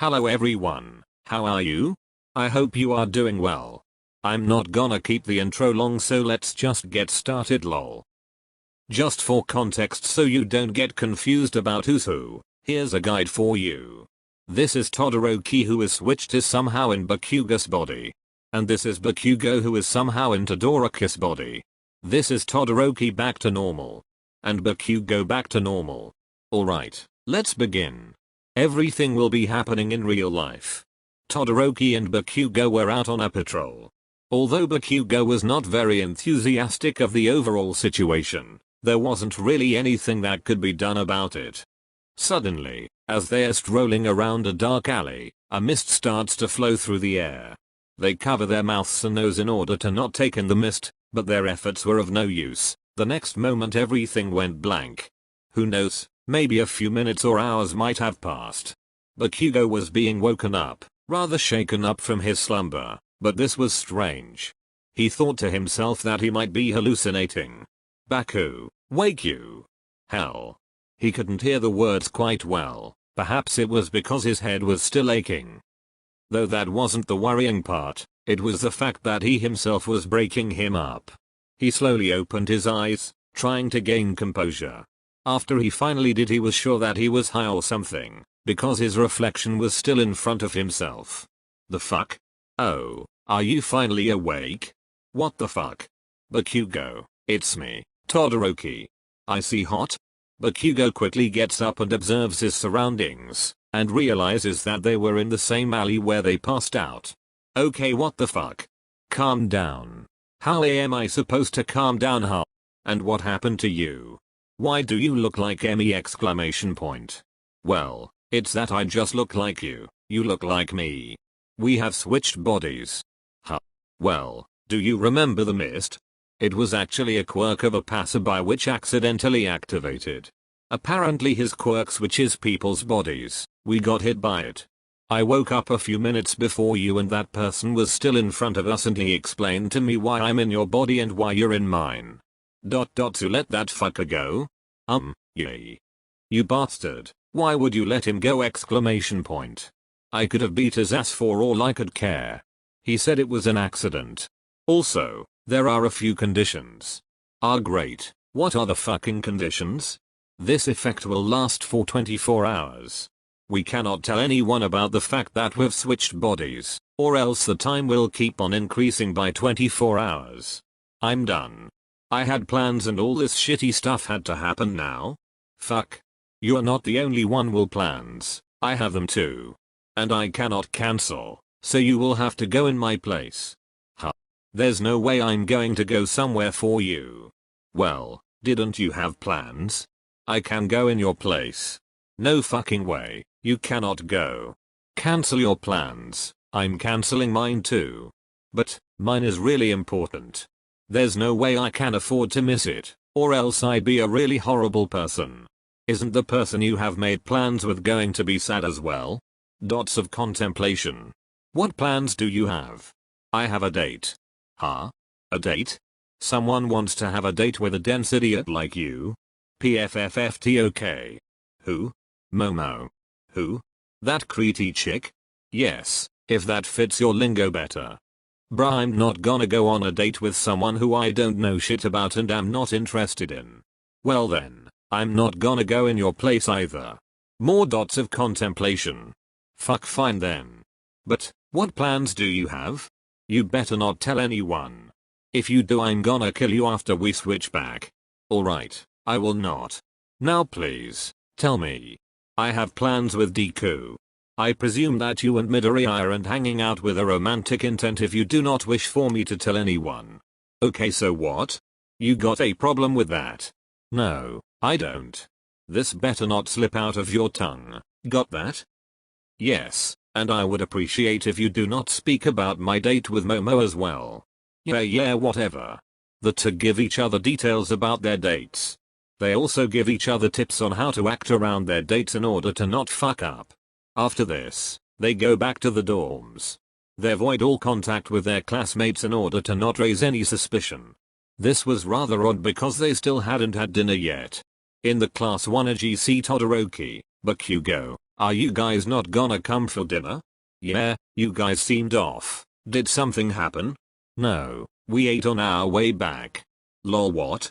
Hello everyone, how are you? I hope you are doing well. I'm not gonna keep the intro long, so let's just get started lol. Just for context so you don't get confused about who's who, here's a guide for you. This is Todoroki, who is switched is somehow in Bakugo's body. And this is Bakugo, who is somehow in Todoroki's body. This is Todoroki back to normal. And Bakugo back to normal. Alright, let's begin. Everything will be happening in real life. Todoroki and Bakugo were out on a patrol. Although Bakugo was not very enthusiastic of the overall situation, there wasn't really anything that could be done about it. Suddenly, as they're strolling around a dark alley, a mist starts to flow through the air. They cover their mouths and nose in order to not take in the mist, but their efforts were of no use. The next moment everything went blank. Who knows, maybe a few minutes or hours might have passed. Bakugo was being woken up, rather shaken up from his slumber, but this was strange. He thought to himself that he might be hallucinating. Baku, wake you. Hell. He couldn't hear the words quite well, perhaps it was because his head was still aching. Though that wasn't the worrying part, it was the fact that he himself was breaking him up. He slowly opened his eyes, trying to gain composure. After he finally did, he was sure that he was high or something, because his reflection was still in front of himself. The fuck? Oh, are you finally awake? What the fuck? Bakugo, it's me, Todoroki. I see hot? Bakugo quickly gets up and observes his surroundings, and realizes that they were in the same alley where they passed out. Okay, what the fuck? Calm down. How am I supposed to calm down, huh? And what happened to you? Why do you look like me exclamation point? Well, it's that I just look like you look like me. We have switched bodies. Huh. Well, do you remember the mist? It was actually a quirk of a passerby which accidentally activated. Apparently his quirk switches people's bodies. We got hit by it. I woke up a few minutes before you and that person was still in front of us, and he explained to me why I'm in your body and why you're in mine. To let that fucker go? Yay. You bastard. Why would you let him go exclamation point. I could have beat his ass for all I could care. He said it was an accident. Also, there are a few conditions. Great. What are the fucking conditions? This effect will last for 24 hours. We cannot tell anyone about the fact that we've switched bodies, or else the time will keep on increasing by 24 hours. I'm done. I had plans and all this shitty stuff had to happen now? Fuck. You're not the only one with plans, I have them too. And I cannot cancel, so you will have to go in my place. Huh. There's no way I'm going to go somewhere for you. Well, didn't you have plans? I can go in your place. No fucking way, you cannot go. Cancel your plans, I'm canceling mine too. But, mine is really important. There's no way I can afford to miss it, or else I'd be a really horrible person. Isn't the person you have made plans with going to be sad as well? Dots of contemplation. What plans do you have? I have a date. Huh? A date? Someone wants to have a date with a dense idiot like you? PFFFTOK. Who? Momo. Who? That creepy chick? Yes, if that fits your lingo better. Bruh, I'm not gonna go on a date with someone who I don't know shit about and am not interested in. Well then, I'm not gonna go in your place either. More dots of contemplation. Fuck, fine then. But, what plans do you have? You better not tell anyone. If you do, I'm gonna kill you after we switch back. Alright, I will not. Now please, tell me. I have plans with Deku. I presume that you and Midori aren't hanging out with a romantic intent if you do not wish for me to tell anyone. Okay, so what? You got a problem with that? No, I don't. This better not slip out of your tongue. Got that? Yes, and I would appreciate if you do not speak about my date with Momo as well. Yeah, whatever. The two give each other details about their dates. They also give each other tips on how to act around their dates in order to not fuck up. After this, they go back to the dorms. They avoid all contact with their classmates in order to not raise any suspicion. This was rather odd because they still hadn't had dinner yet. In the class 1 AGC Todoroki, Bakugo, Are you guys not gonna come for dinner? Yeah, you guys seemed off. Did something happen? No, we ate on our way back. Lol what?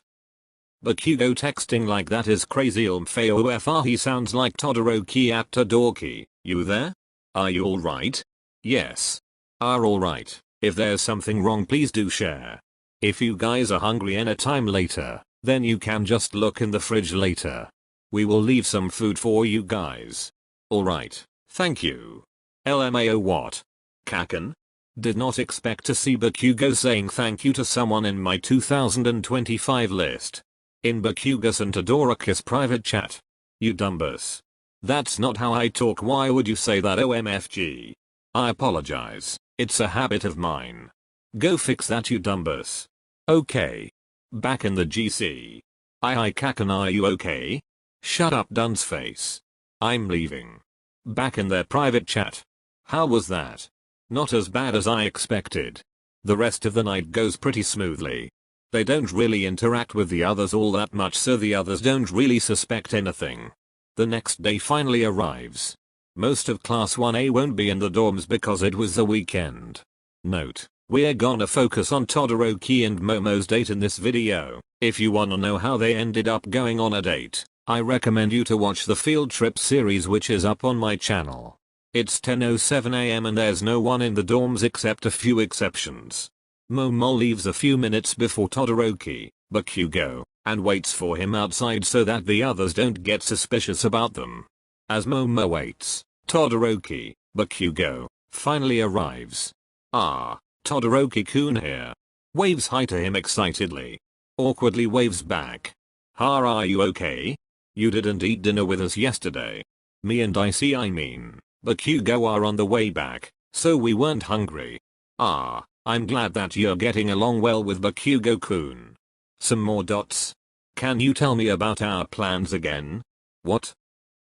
BAKUGO texting like that is crazy. Lmao he sounds like Todoroki at Todoroki. You there? Are you alright? Yes. Are alright. If there's something wrong please do share. If you guys are hungry anytime later, then you can just look in the fridge later. We will leave some food for you guys. Alright, thank you. LMAO what? Kaken? Did not expect to see BAKUGO saying thank you to someone in my 2025 list. In BAKUGO and Todoroki's private chat. You dumbus. That's not how I talk. Why would you say that? OMFG. I apologize, it's a habit of mine. Go fix that you dumbus. Okay. Back in the GC. Hi Kaken, are you okay? Shut up dunce face. I'm leaving. Back in their private chat. How was that? Not as bad as I expected. The rest of the night goes pretty smoothly. They don't really interact with the others all that much, so the others don't really suspect anything. The next day finally arrives. Most of class 1A won't be in the dorms because it was the weekend. Note: we're gonna focus on Todoroki and Momo's date in this video. If you wanna know how they ended up going on a date, I recommend you to watch the field trip series which is up on my channel. It's 10:07 AM and there's no one in the dorms except a few exceptions. Momo leaves a few minutes before Todoroki, BAKUGO, and waits for him outside so that the others don't get suspicious about them. As Momo waits, Todoroki, BAKUGO, finally arrives. Ah, Todoroki-kun here. Waves hi to him excitedly. Awkwardly waves back. Ha, are you okay? You didn't eat dinner with us yesterday. Me and I mean, BAKUGO are on the way back, so we weren't hungry. Ah, I'm glad that you're getting along well with BAKUGO-kun. Some more dots. Can you tell me about our plans again? What?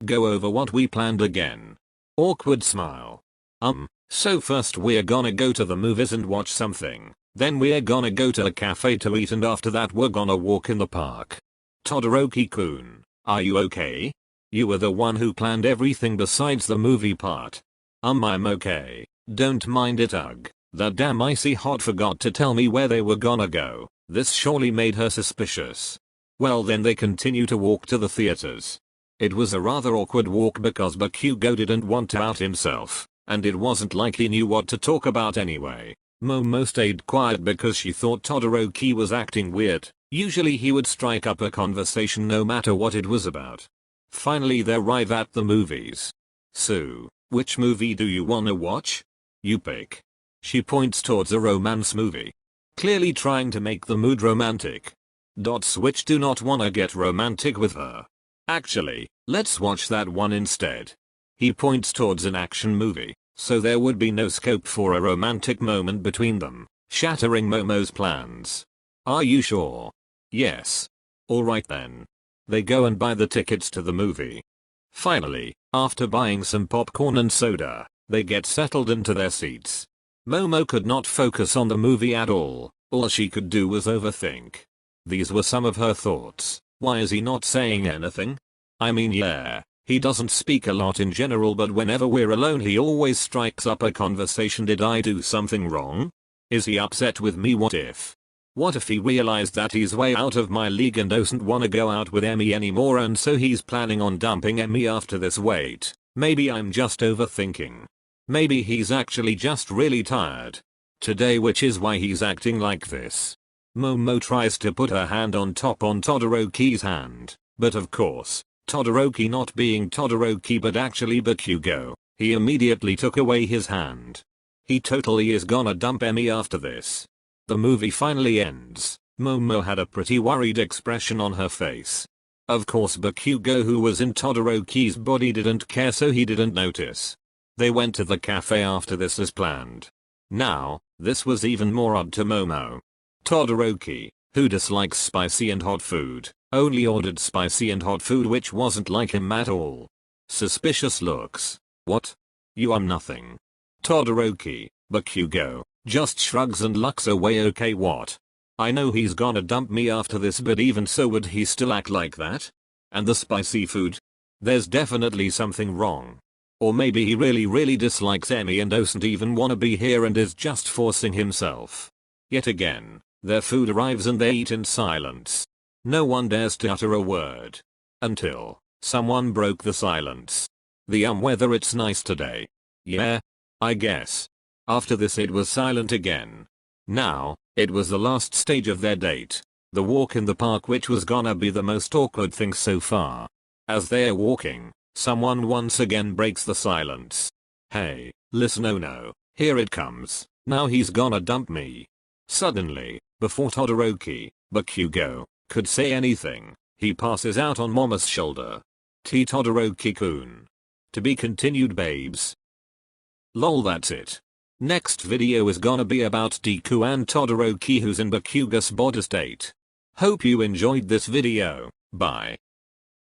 Go over what we planned again. Awkward smile. So first we're gonna go to the movies and watch something, then we're gonna go to a cafe to eat, and after that we're gonna walk in the park. Todoroki-kun, are you okay? You were the one who planned everything besides the movie part. I'm okay. Don't mind it. Ugh. That damn icy hot forgot to tell me where they were gonna go. This surely made her suspicious. Well then they continue to walk to the theaters. It was a rather awkward walk because BAKUGO didn't want to out himself, and it wasn't like he knew what to talk about anyway. Momo stayed quiet because she thought Todoroki was acting weird. Usually he would strike up a conversation no matter what it was about. Finally they arrive at the movies. So, which movie do you wanna watch? You pick. She points towards a romance movie. Clearly trying to make the mood romantic. Switch do not wanna get romantic with her. Actually, let's watch that one instead. He points towards an action movie, so there would be no scope for a romantic moment between them, shattering Momo's plans. Are you sure? Yes. Alright then. They go and buy the tickets to the movie. Finally, after buying some popcorn and soda, they get settled into their seats. Momo could not focus on the movie at all she could do was overthink. These were some of her thoughts. Why is he not saying anything? I mean, yeah, he doesn't speak a lot in general, but whenever we're alone he always strikes up a conversation. Did I do something wrong? Is he upset with me? What if he realized that he's way out of my league and doesn't wanna go out with Emmy anymore, and so he's planning on dumping Emmy after this? Wait, maybe I'm just overthinking. Maybe he's actually just really tired today, which is why he's acting like this. Momo tries to put her hand on Todoroki's hand, but of course, Todoroki not being Todoroki but actually BAKUGO, he immediately took away his hand. He totally is gonna dump Emmy after this. The movie finally ends. Momo had a pretty worried expression on her face. Of course BAKUGO, who was in Todoroki's body, didn't care, so he didn't notice. They went to the cafe after this as planned. Now, this was even more odd to Momo. Todoroki, who dislikes spicy and hot food, only ordered spicy and hot food, which wasn't like him at all. Suspicious looks. What? You are nothing. Todoroki, BAKUGO, just shrugs and looks away. Okay, what? I know he's gonna dump me after this, but even so, would he still act like that? And the spicy food? There's definitely something wrong. Or maybe he really dislikes Emi and doesn't even wanna be here and is just forcing himself. Yet again, their food arrives and they eat in silence. No one dares to utter a word. Until someone broke the silence. The weather it's nice today. Yeah? I guess. After this it was silent again. Now, it was the last stage of their date. The walk in the park, which was gonna be the most awkward thing so far. As they're walking, someone once again breaks the silence. Hey, listen, oh no, here it comes. Now he's gonna dump me. Suddenly, before Todoroki, BAKUGO, could say anything, he passes out on Momo's shoulder. T Todoroki-kun. To be continued, babes. Lol, that's it. Next video is gonna be about Deku and Todoroki, who's in Bakugo's body state. Hope you enjoyed this video. Bye.